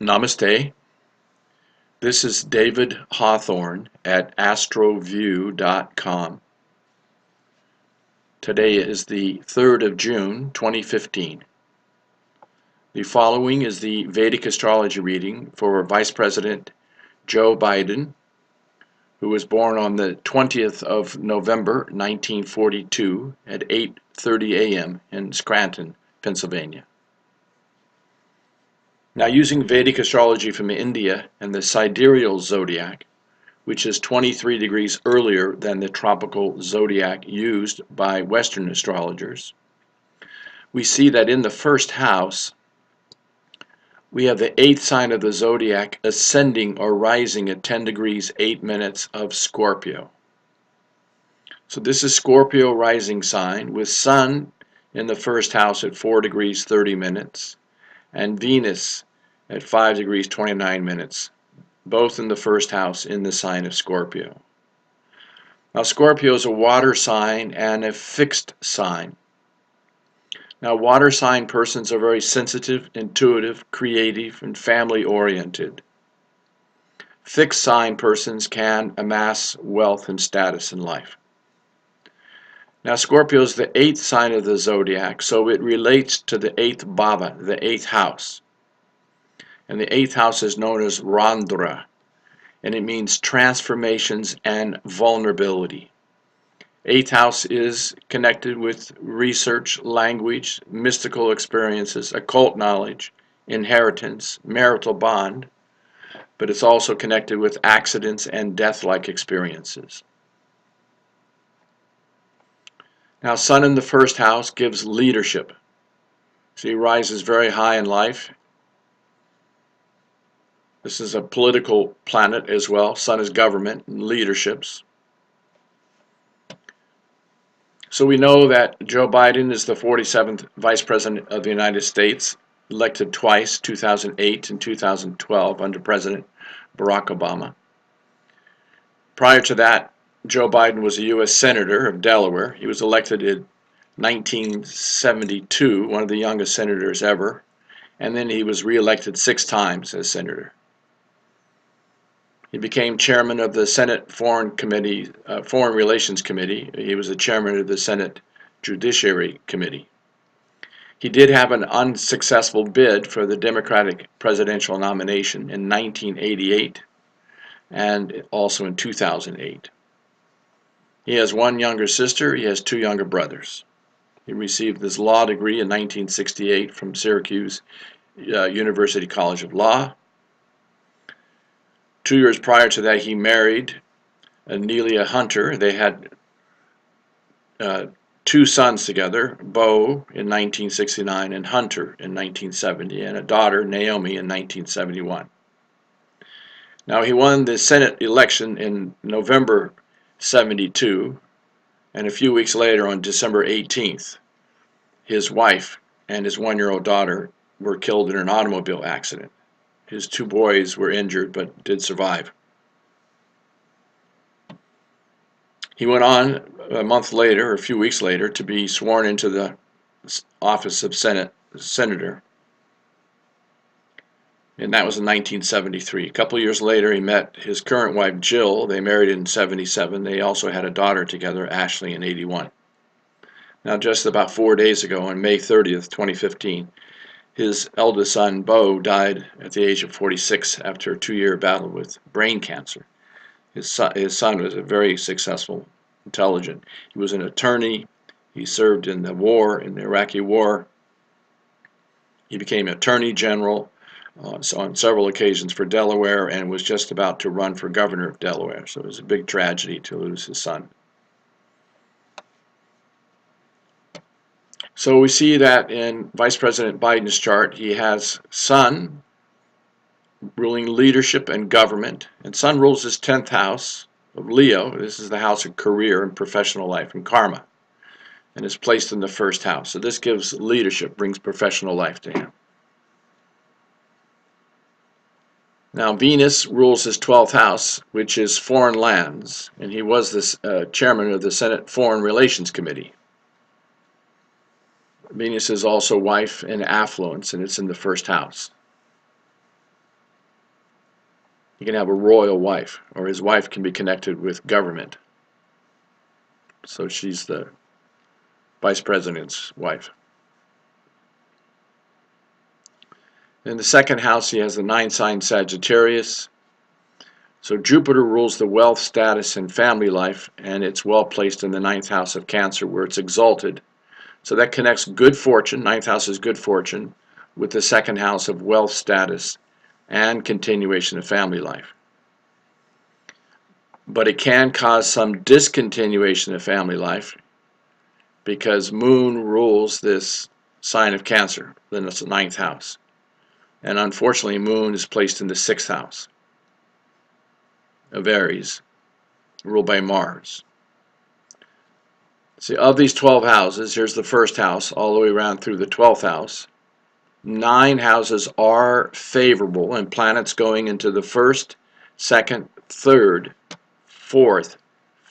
Namaste. This is David Hawthorne at astroview.com. Today is the 3rd of June, 2015. The following is the Vedic astrology reading for Vice President Joe Biden, who was born on the 20th of November, 1942 at 8:30 a.m. in Scranton, Pennsylvania. Now, using Vedic astrology from India and the sidereal zodiac, which is 23 degrees earlier than the tropical zodiac used by Western astrologers, we see that in the first house, we have the 8th sign of the zodiac ascending or rising at 10 degrees 8 minutes of Scorpio. So this is Scorpio rising sign with Sun in the first house at 4 degrees 30 minutes and Venus at 5 degrees 29 minutes, both in the first house in the sign of Scorpio. Now, Scorpio is a water sign and a fixed sign. Now, water sign persons are very sensitive, intuitive, creative, and family-oriented. Fixed sign persons can amass wealth and status in life. Now, Scorpio is the 8th sign of the zodiac, so it relates to the 8th bhava, the 8th house. And the 8th house is known as Randra, and it means transformations and vulnerability. 8th house is connected with research, language, mystical experiences, occult knowledge, inheritance, marital bond, but it's also connected with accidents and death-like experiences. Now, Sun in the first house gives leadership. So he rises very high in life. This is a political planet as well. Sun is government and leaderships. So we know that Joe Biden is the 47th Vice President of the United States, elected twice, 2008 and 2012, under President Barack Obama. Prior to that, Joe Biden was a U.S. Senator of Delaware. He was elected in 1972, one of the youngest senators ever, and then he was re-elected 6 times as senator. He became chairman of the Senate Foreign Relations Committee. He was the chairman of the Senate Judiciary Committee. He did have an unsuccessful bid for the Democratic presidential nomination in 1988 and also in 2008. He has one younger sister. He has 2 younger brothers. He received his law degree in 1968 from Syracuse University College of Law. 2 years prior to that, he married Anelia Hunter. They had 2 sons together, Bo in 1969 and Hunter in 1970, and a daughter, Naomi, in 1971. Now, he won the Senate election in November 72, and a few weeks later, on December 18th, his wife and his 1-year-old daughter were killed in an automobile accident. His 2 boys were injured but did survive. He went on a month later, or a few weeks later, to be sworn into the office of senator, and that was in 1973. A couple of years later, he met his current wife, Jill. They married in 77. They also had a daughter together, Ashley, in 81. Now, just about 4 days ago, on May 30th, 2015, his eldest son, Bo, died at the age of 46 after a 2-year battle with brain cancer. His son was a very successful, intelligent. He was an attorney. He served in the war, in the Iraqi war. He became attorney general on several occasions for Delaware and was just about to run for governor of Delaware. So it was a big tragedy to lose his son. So we see that in Vice President Biden's chart, he has Sun ruling leadership and government, and Sun rules his 10th house of Leo. This is the house of career and professional life and karma, and is placed in the first house. So this gives leadership, brings professional life to him. Now, Venus rules his 12th house, which is foreign lands, and he was the chairman of the Senate Foreign Relations Committee. Venus is also wife and affluence, and it's in the first house. He can have a royal wife, or his wife can be connected with government. So she's the vice president's wife. In the second house, he has the 9th sign Sagittarius. So Jupiter rules the wealth, status, and family life, and it's well placed in the 9th house of Cancer, where it's exalted. So that connects good fortune, 9th house is good fortune, with the second house of wealth, status, and continuation of family life. But it can cause some discontinuation of family life because Moon rules this sign of Cancer, then it's the 9th house. And unfortunately, Moon is placed in the 6th house of Aries, ruled by Mars. See, of these 12 houses, here's the first house, all the way around through the 12th house. 9 houses are favorable, and planets going into the 1st, 2nd, 3rd, 4th,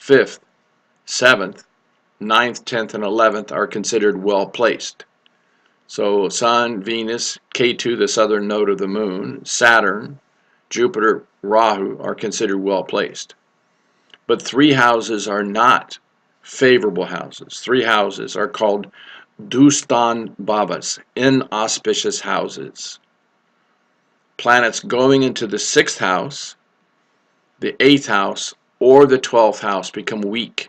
5th, 7th, 9th, 10th, and 11th are considered well placed. So Sun, Venus, K2, the southern node of the Moon, Saturn, Jupiter, Rahu are considered well placed. But 3 houses are not favorable houses. 3 houses are called Dustan Bhavas, inauspicious houses. Planets going into the 6th house, the 8th house, or the 12th house become weak.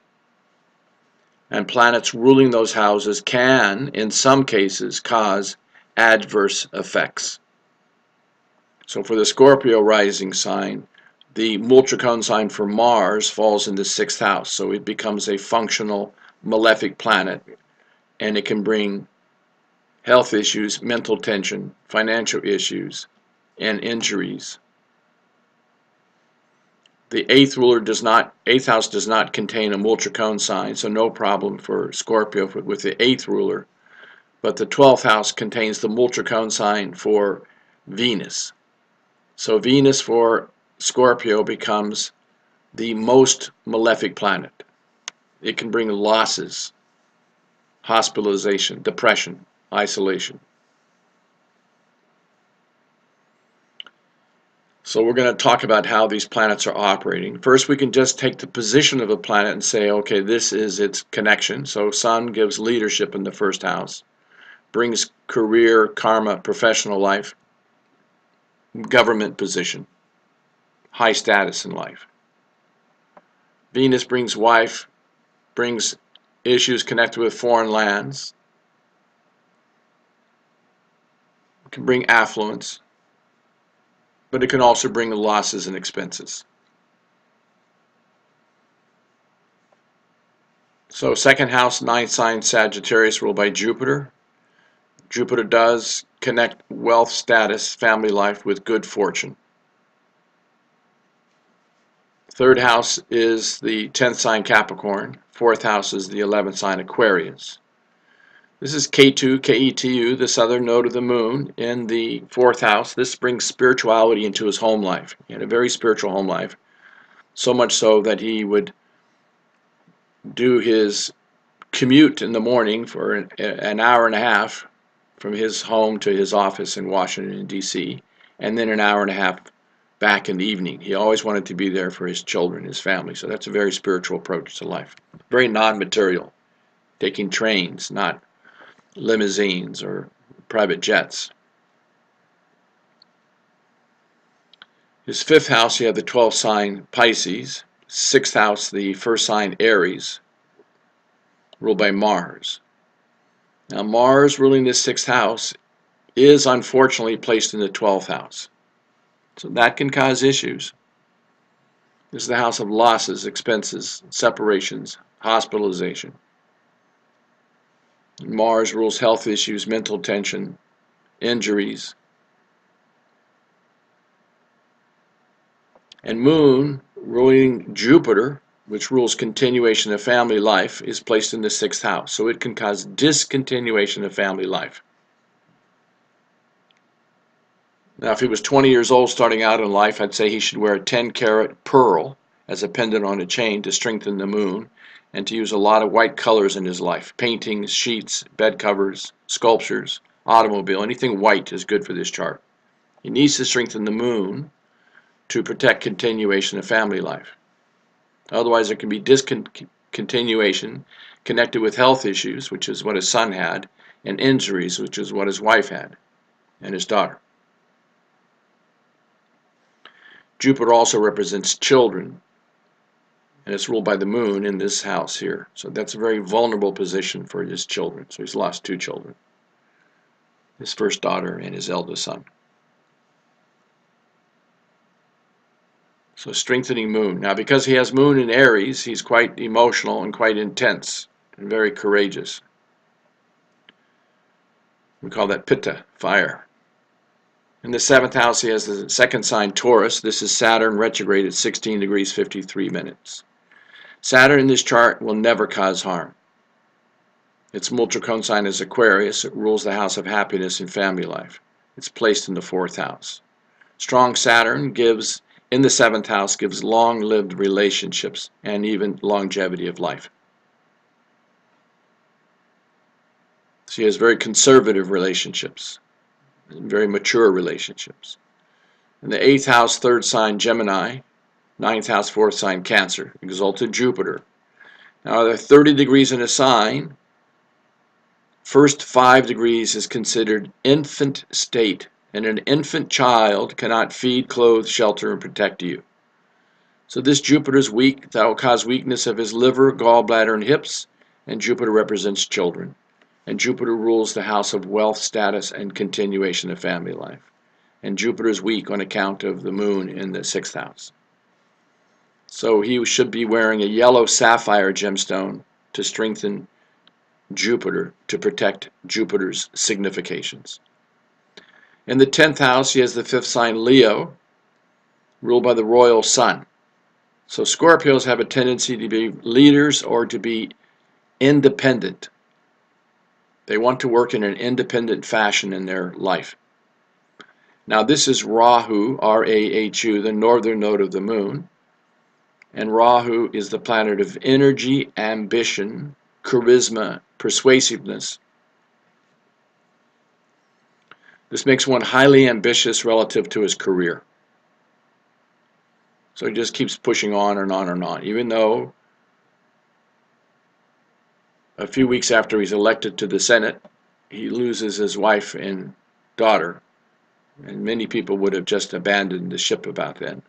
And planets ruling those houses can, in some cases, cause adverse effects. So for the Scorpio rising sign, the Multricone sign for Mars falls in the 6th house, so it becomes a functional malefic planet, and it can bring health issues, mental tension, financial issues, and injuries. The 8th house does not contain a Multricone sign, so no problem for Scorpio with the 8th ruler, but the 12th house contains the Multricone sign for Venus. So Venus for Scorpio becomes the most malefic planet. It can bring losses, hospitalization, depression, isolation. So we're going to talk about how these planets are operating. First, we can just take the position of a planet and say, okay, this is its connection. So Sun gives leadership in the 1st house, brings career, karma, professional life, government position, high status in life. Venus brings wife, brings issues connected with foreign lands, can bring affluence, but it can also bring losses and expenses. So 2nd house, 9th sign Sagittarius, ruled by Jupiter. Jupiter does connect wealth, status, family life with good fortune. 3rd house is the 10th sign Capricorn. 4th house is the 11th sign Aquarius. This is K2, Ketu, the southern node of the Moon in the 4th house. This brings spirituality into his home life. He had a very spiritual home life, so much so that he would do his commute in the morning for an hour and a half from his home to his office in Washington, D.C., and then an hour and a half back in the evening. He always wanted to be there for his children, his family. So that's a very spiritual approach to life. Very non-material, taking trains, not limousines or private jets. His 5th house, you have the 12th sign Pisces. 6th house, the 1st sign Aries, ruled by Mars. Now Mars ruling this 6th house is unfortunately placed in the 12th house. So that can cause issues. This is the house of losses, expenses, separations, hospitalization. Mars rules health issues, mental tension, injuries. And Moon, ruling Jupiter, which rules continuation of family life, is placed in the 6th house. So it can cause discontinuation of family life. Now, if he was 20 years old starting out in life, I'd say he should wear a 10-carat pearl as a pendant on a chain to strengthen the moon, and to use a lot of white colors in his life. Paintings, sheets, bed covers, sculptures, automobile, anything white is good for this chart. He needs to strengthen the moon to protect continuation of family life. Otherwise, there can be discontinuation connected with health issues, which is what his son had, and injuries, which is what his wife had, and his daughter. Jupiter also represents children, and it's ruled by the moon in this house here. So that's a very vulnerable position for his children. So he's lost 2 children, his first daughter and his eldest son. So strengthening moon. Now because he has moon in Aries, he's quite emotional and quite intense and very courageous. We call that Pitta, fire. In the 7th house, he has the second sign, Taurus. This is Saturn retrograde at 16 degrees 53 minutes. Saturn in this chart will never cause harm. Its multiple sign is Aquarius. It rules the house of happiness and family life. It's placed in the 4th house. Strong Saturn gives, in the 7th house, gives long-lived relationships and even longevity of life. So he has very conservative relationships, very mature relationships. In the 8th house, 3rd sign, Gemini. 9th house, 4th sign, Cancer. Exalted Jupiter. Now there are 30 degrees in a sign. First 5 degrees is considered infant state, and an infant child cannot feed, clothe, shelter, and protect you. So this Jupiter is weak. That will cause weakness of his liver, gallbladder, and hips, and Jupiter represents children. And Jupiter rules the house of wealth, status, and continuation of family life. And Jupiter is weak on account of the moon in the 6th house. So he should be wearing a yellow sapphire gemstone to strengthen Jupiter, to protect Jupiter's significations. In the 10th house, he has the 5th sign, Leo, ruled by the royal sun. So Scorpios have a tendency to be leaders or to be independent. They want to work in an independent fashion in their life. Now this is Rahu, R-A-H-U, the northern node of the moon. And Rahu is the planet of energy, ambition, charisma, persuasiveness. This makes one highly ambitious relative to his career. So he just keeps pushing on and on and on, even though a few weeks after he's elected to the Senate, he loses his wife and daughter. And many people would have just abandoned the ship about then.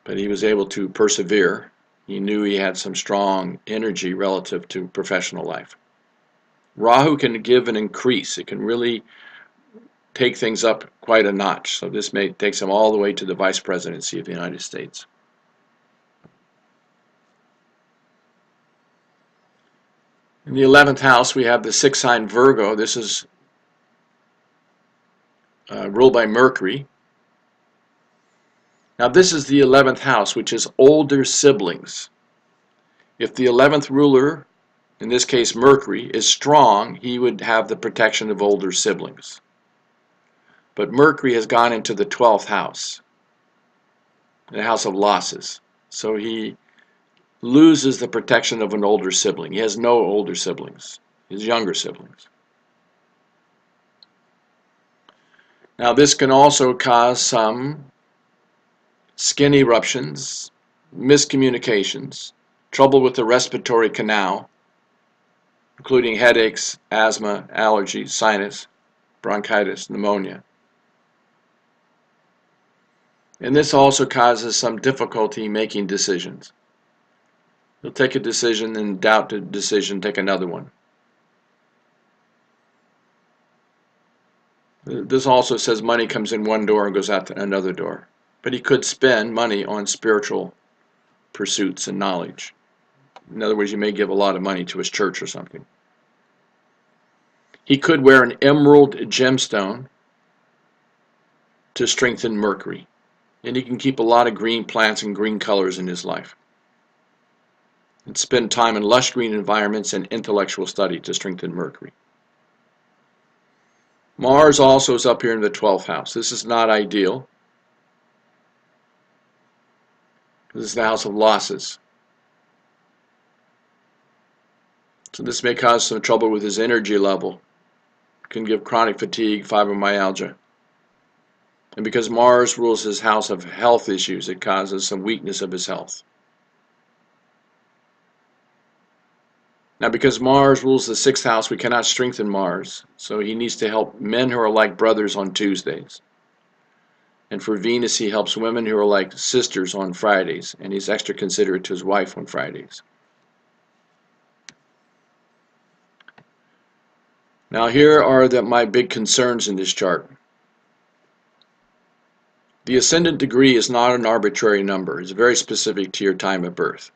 But he was able to persevere. He knew he had some strong energy relative to professional life. Rahu can give an increase. It can really take things up quite a notch. So this takes him all the way to the vice presidency of the United States. In the 11th house, we have the 6th sign Virgo. This is ruled by Mercury. Now this is the 11th house, which is older siblings. If the 11th ruler, in this case Mercury, is strong, he would have the protection of older siblings. But Mercury has gone into the 12th house, the house of losses. So he loses the protection of an older sibling. He has no older siblings, his younger siblings. Now this can also cause some skin eruptions, miscommunications, trouble with the respiratory canal, including headaches, asthma, allergies, sinus, bronchitis, pneumonia. And this also causes some difficulty making decisions. You'll take a decision and doubt the decision, take another one. This also says money comes in one door and goes out another door. But he could spend money on spiritual pursuits and knowledge. In other words, you may give a lot of money to his church or something. He could wear an emerald gemstone to strengthen Mercury. And he can keep a lot of green plants and green colors in his life. And spend time in lush green environments and intellectual study to strengthen Mercury. Mars also is up here in the 12th house. This is not ideal. This is the house of losses. So this may cause some trouble with his energy level. It can give chronic fatigue, fibromyalgia. And because Mars rules his house of health issues, it causes some weakness of his health. Now, because Mars rules the sixth house, we cannot strengthen Mars. So he needs to help men who are like brothers on Tuesdays. And for Venus, he helps women who are like sisters on Fridays. And he's extra considerate to his wife on Fridays. Now, here are my big concerns in this chart. The ascendant degree is not an arbitrary number. It's very specific to your time of birth.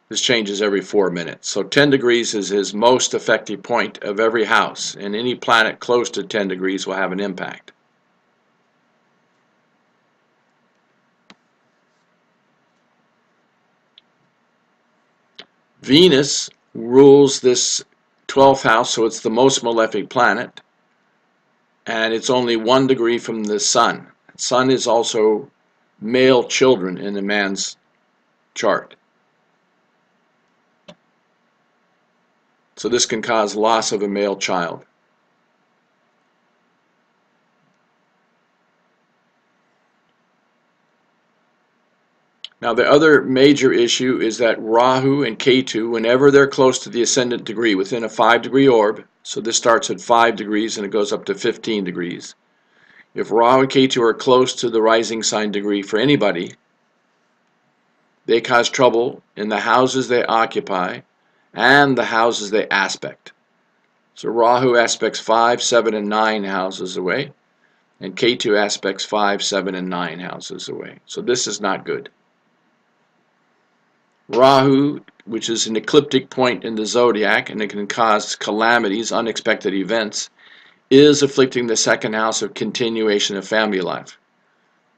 This changes every 4 minutes. So 10 degrees is his most effective point of every house, and any planet close to 10 degrees will have an impact. Venus rules this 12th house, so it's the most malefic planet, and it's only 1 degree from the Sun. Sun is also male children in the man's chart. So this can cause loss of a male child. Now the other major issue is that Rahu and Ketu, whenever they're close to the ascendant degree, within a 5-degree orb, so this starts at 5 degrees and it goes up to 15 degrees. If Rahu and Ketu are close to the rising sign degree for anybody, they cause trouble in the houses they occupy and the houses they aspect. So Rahu aspects 5, 7, and 9 houses away, and Ketu aspects 5, 7, and 9 houses away. So this is not good. Rahu, which is an ecliptic point in the zodiac, and it can cause calamities, unexpected events, is afflicting the second house of continuation of family life.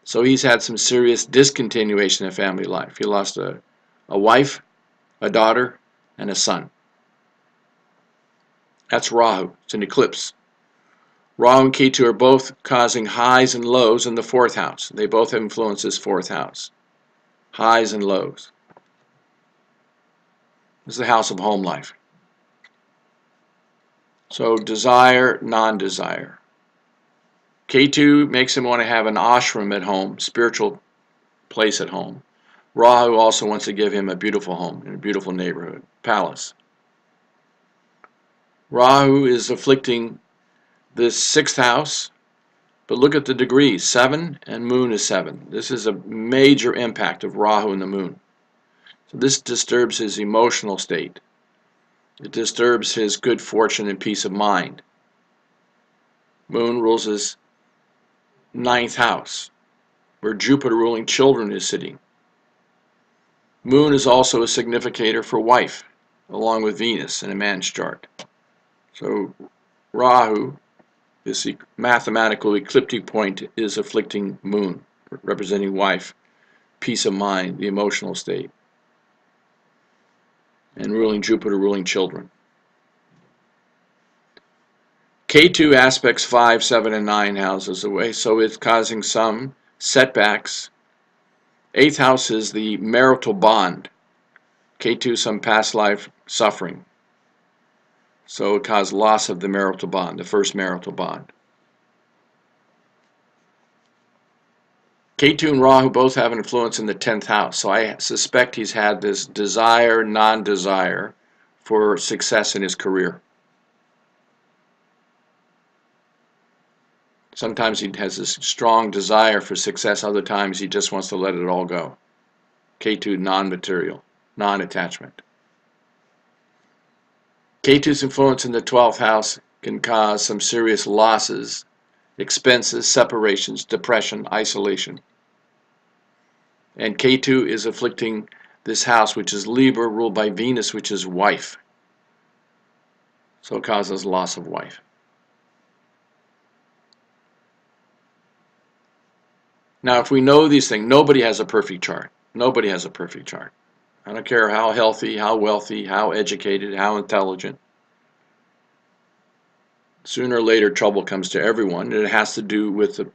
So he's had some serious discontinuation of family life. He lost a wife, a daughter, and a son. That's Rahu. It's an eclipse. Rahu and Ketu are both causing highs and lows in the 4th house. They both influence this 4th house. Highs and lows. This is the house of home life. So desire, non-desire. Ketu makes him want to have an ashram at home, spiritual place at home. Rahu also wants to give him a beautiful home in a beautiful neighborhood, palace. Rahu is afflicting this 6th house, but look at the degrees, 7 and moon is 7. This is a major impact of Rahu and the moon. So this disturbs his emotional state. It disturbs his good fortune and peace of mind. Moon rules his 9th house, where Jupiter ruling children is sitting. Moon is also a significator for wife, along with Venus in a man's chart. So Rahu, this mathematical ecliptic point, is afflicting Moon, representing wife, peace of mind, the emotional state, and ruling Jupiter, ruling children. Ketu aspects 5, 7, and 9 houses away, so it's causing some setbacks. 8th house is the marital bond. Ketu, some past life suffering. So it caused loss of the marital bond, the first marital bond. Ketu and Rahu both have an influence in the 10th house, so I suspect he's had this desire, non-desire for success in his career. Sometimes he has this strong desire for success, other times he just wants to let it all go. Ketu, non-material, non-attachment. Ketu's influence in the 12th house can cause some serious losses, expenses, separations, depression, isolation. And Ketu is afflicting this house, which is Libra, ruled by Venus, which is wife. So it causes loss of wife. Now, if we know these things, nobody has a perfect chart. Nobody has a perfect chart. I don't care how healthy, how wealthy, how educated, how intelligent. Sooner or later, trouble comes to everyone, and it has to do with the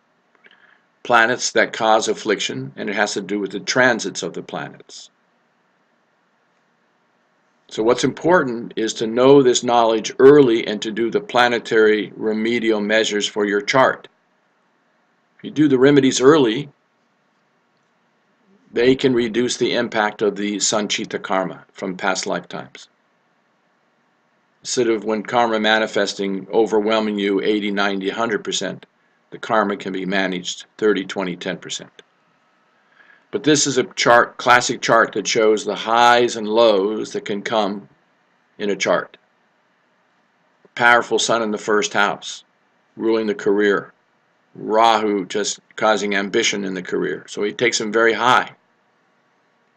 planets that cause affliction, and it has to do with the transits of the planets. So what's important is to know this knowledge early and to do the planetary remedial measures for your chart. you do the remedies early, they can reduce the impact of the Sanchita karma from past lifetimes. Instead of when karma manifesting overwhelming you 80, 90, 100%, the karma can be managed 30, 20, 10%. But this is a chart, classic chart that shows the highs and lows that can come in a chart. Powerful sun in the first house, ruling the career. Rahu just causing ambition in the career. So he takes him very high.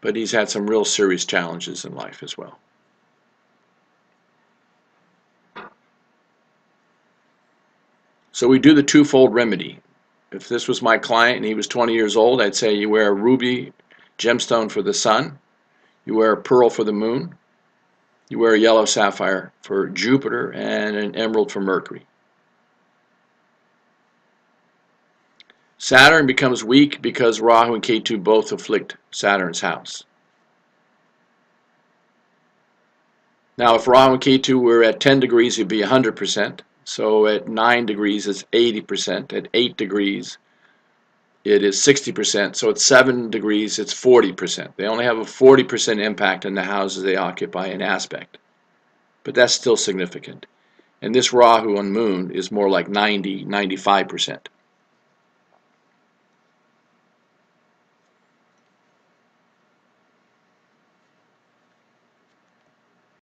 But he's had some real serious challenges in life as well. So we do the twofold remedy. If this was my client and he was 20 years old, I'd say you wear a ruby gemstone for the sun, you wear a pearl for the moon, you wear a yellow sapphire for Jupiter, and an emerald for Mercury. Saturn becomes weak because Rahu and Ketu both afflict Saturn's house. Now, if Rahu and Ketu were at 10 degrees, it'd be 100%. So at 9 degrees, it's 80%. At 8 degrees, it is 60%. So at 7 degrees, it's 40%. They only have a 40% impact in the houses they occupy in aspect. But that's still significant. And this Rahu and Moon is more like 90, 95%.